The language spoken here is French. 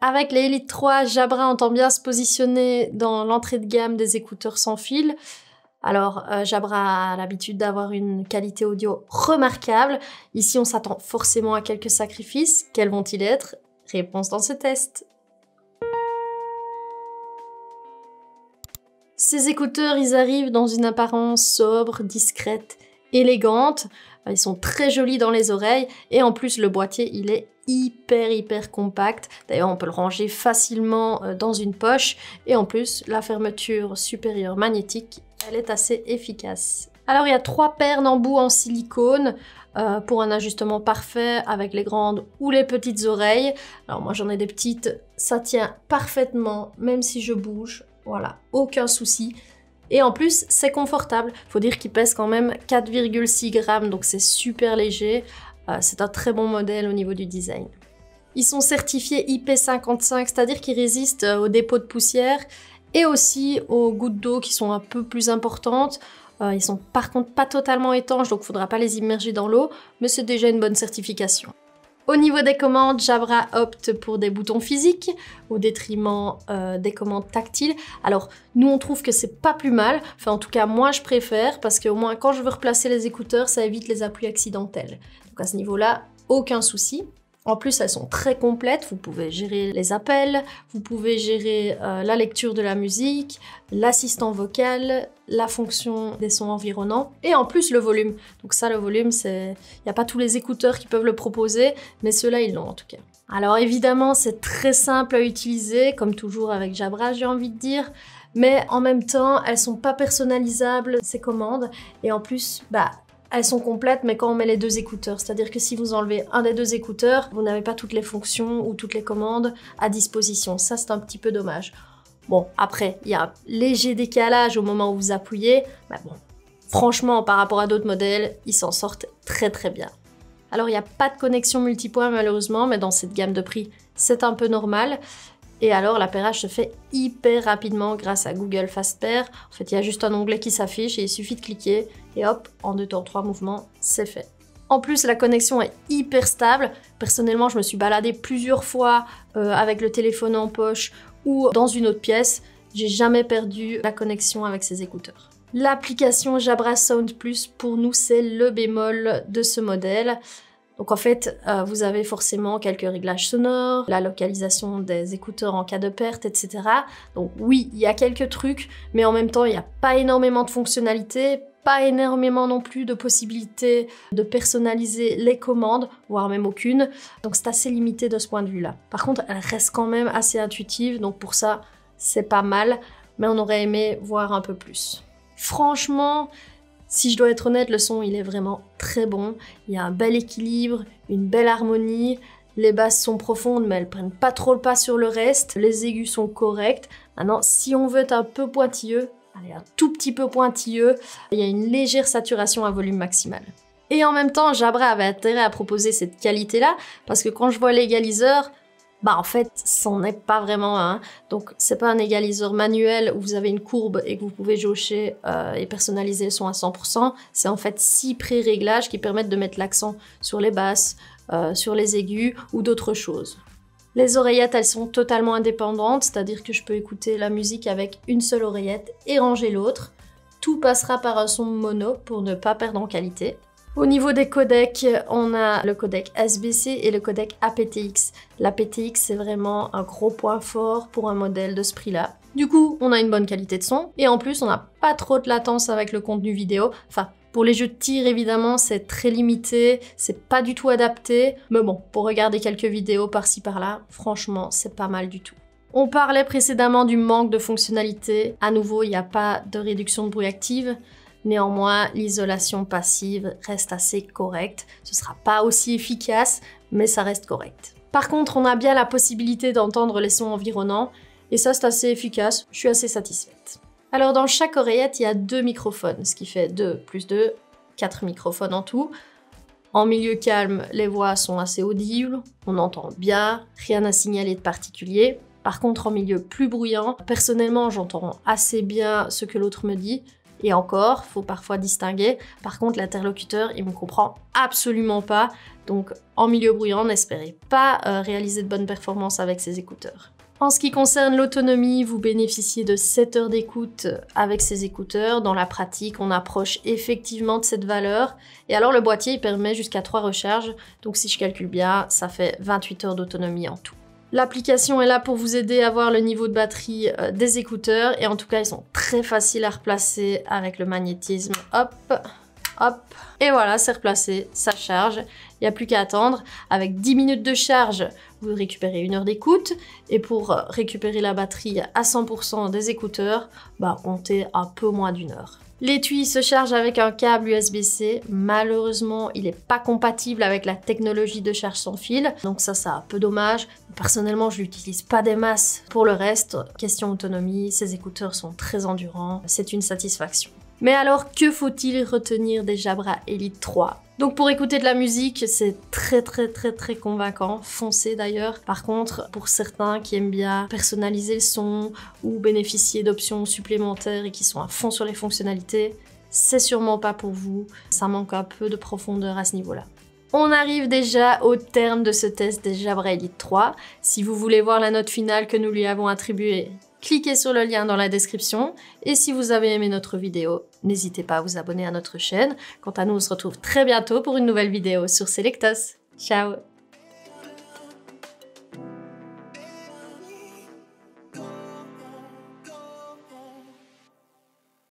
Avec les Elite 3, Jabra entend bien se positionner dans l'entrée de gamme des écouteurs sans fil. Alors, Jabra a l'habitude d'avoir une qualité audio remarquable. Ici, on s'attend forcément à quelques sacrifices. Quels vont-ils être? Réponse dans ce test. Ces écouteurs, ils arrivent dans une apparence sobre, discrète, élégante. Ils sont très jolis dans les oreilles et en plus, le boîtier, il est hyper compact. D'ailleurs, on peut le ranger facilement dans une poche et en plus, la fermeture supérieure magnétique, elle est assez efficace. Alors, il y a 3 paires d'embouts en silicone pour un ajustement parfait avec les grandes ou les petites oreilles. Alors, moi, j'en ai des petites, ça tient parfaitement, même si je bouge. Voilà, aucun souci. Et en plus, c'est confortable. Faut dire qu'il pèse quand même 4,6 grammes, donc c'est super léger. C'est un très bon modèle au niveau du design. Ils sont certifiés IP55, c'est-à-dire qu'ils résistent aux dépôts de poussière et aussi aux gouttes d'eau qui sont un peu plus importantes. Ils sont par contre pas totalement étanches, donc il ne faudra pas les immerger dans l'eau, mais c'est déjà une bonne certification. Au niveau des commandes, Jabra opte pour des boutons physiques au détriment des commandes tactiles. Alors, nous, on trouve que c'est pas plus mal. Enfin, en tout cas, moi, je préfère parce qu'au moins, quand je veux replacer les écouteurs, ça évite les appuis accidentels. Donc, à ce niveau-là, aucun souci. En plus, elles sont très complètes. Vous pouvez gérer les appels, vous pouvez gérer la lecture de la musique, l'assistant vocal, la fonction des sons environnants et en plus le volume. Donc ça, le volume, il n'y a pas tous les écouteurs qui peuvent le proposer, mais ceux-là, ils l'ont en tout cas. Alors évidemment, c'est très simple à utiliser, comme toujours avec Jabra, j'ai envie de dire. Mais en même temps, elles sont pas personnalisables, ces commandes. Et en plus, elles sont complètes, mais quand on met les 2 écouteurs, c'est-à-dire que si vous enlevez un des 2 écouteurs, vous n'avez pas toutes les fonctions ou toutes les commandes à disposition. Ça, c'est un petit peu dommage. Bon, après, il y a un léger décalage au moment où vous appuyez, mais bon, franchement, par rapport à d'autres modèles, ils s'en sortent très bien. Alors, il n'y a pas de connexion multipoint, malheureusement, mais dans cette gamme de prix, c'est un peu normal. Et alors, l'appairage se fait hyper rapidement grâce à Google Fast Pair. En fait, il y a juste un onglet qui s'affiche et il suffit de cliquer et hop, en 2 temps 3 mouvements, c'est fait. En plus, la connexion est hyper stable. Personnellement, je me suis baladée plusieurs fois avec le téléphone en poche ou dans une autre pièce. J'ai jamais perdu la connexion avec ces écouteurs. L'application Jabra Sound Plus, pour nous, c'est le bémol de ce modèle. Donc en fait, vous avez forcément quelques réglages sonores, la localisation des écouteurs en cas de perte, etc. Donc oui, il y a quelques trucs, mais en même temps, il n'y a pas énormément de fonctionnalités, pas énormément non plus de possibilités de personnaliser les commandes, voire même aucune. Donc c'est assez limité de ce point de vue-là. Par contre, elle reste quand même assez intuitive, donc pour ça, c'est pas mal, mais on aurait aimé voir un peu plus. Franchement, si je dois être honnête, le son, il est vraiment très bon. Il y a un bel équilibre, une belle harmonie. Les basses sont profondes, mais elles prennent pas trop le pas sur le reste. Les aigus sont corrects. Maintenant, si on veut être un peu pointilleux, allez, un tout petit peu pointilleux, il y a une légère saturation à volume maximal. Et en même temps, Jabra avait intérêt à proposer cette qualité-là, parce que quand je vois l'égaliseur, en fait, c'en est pas vraiment un. Donc, c'est pas un égaliseur manuel où vous avez une courbe et que vous pouvez jauger et personnaliser le son à 100%. C'est en fait 6 pré-réglages qui permettent de mettre l'accent sur les basses, sur les aigus ou d'autres choses. Les oreillettes, elles sont totalement indépendantes, c'est-à-dire que je peux écouter la musique avec une seule oreillette et ranger l'autre. Tout passera par un son mono pour ne pas perdre en qualité. Au niveau des codecs, on a le codec SBC et le codec aptX. L'aptX, c'est vraiment un gros point fort pour un modèle de ce prix-là. Du coup, on a une bonne qualité de son et en plus, on n'a pas trop de latence avec le contenu vidéo. Enfin, pour les jeux de tir, évidemment, c'est très limité, c'est pas du tout adapté. Mais bon, pour regarder quelques vidéos par-ci par-là, franchement, c'est pas mal du tout. On parlait précédemment du manque de fonctionnalités. À nouveau, il n'y a pas de réduction de bruit active. Néanmoins, l'isolation passive reste assez correcte. Ce ne sera pas aussi efficace, mais ça reste correct. Par contre, on a bien la possibilité d'entendre les sons environnants, et ça, c'est assez efficace. Je suis assez satisfaite. Alors, dans chaque oreillette, il y a 2 microphones, ce qui fait 2 plus 2, 4 microphones en tout. En milieu calme, les voix sont assez audibles, on entend bien, rien à signaler de particulier. Par contre, en milieu plus bruyant, personnellement, j'entends assez bien ce que l'autre me dit. Et encore, faut parfois distinguer. Par contre, l'interlocuteur, il me comprend absolument pas. Donc, en milieu bruyant, n'espérez pas réaliser de bonnes performances avec ces écouteurs. En ce qui concerne l'autonomie, vous bénéficiez de 7 heures d'écoute avec ces écouteurs. Dans la pratique, on approche effectivement de cette valeur. Et alors, le boîtier, il permet jusqu'à 3 recharges. Donc, si je calcule bien, ça fait 28 heures d'autonomie en tout. L'application est là pour vous aider à voir le niveau de batterie des écouteurs. Et en tout cas, ils sont très faciles à replacer avec le magnétisme. Hop, hop. Et voilà, c'est replacé, ça charge. Il n'y a plus qu'à attendre. Avec 10 minutes de charge, vous récupérez 1 heure d'écoute. Et pour récupérer la batterie à 100% des écouteurs, comptez un peu moins d'1 heure. L'étui se charge avec un câble USB-C. Malheureusement, il n'est pas compatible avec la technologie de charge sans fil. Donc ça, c'est un peu dommage. Personnellement, je l'utilise pas des masses. Pour le reste, question autonomie, ces écouteurs sont très endurants. C'est une satisfaction. Mais alors, que faut-il retenir des Jabra Elite 3 ? Donc pour écouter de la musique, c'est très convaincant, foncez d'ailleurs. Par contre, pour certains qui aiment bien personnaliser le son ou bénéficier d'options supplémentaires et qui sont à fond sur les fonctionnalités, c'est sûrement pas pour vous. Ça manque un peu de profondeur à ce niveau-là. On arrive déjà au terme de ce test des Jabra Elite 3. Si vous voulez voir la note finale que nous lui avons attribuée, cliquez sur le lien dans la description. Et si vous avez aimé notre vidéo, n'hésitez pas à vous abonner à notre chaîne. Quant à nous, on se retrouve très bientôt pour une nouvelle vidéo sur Selectos. Ciao!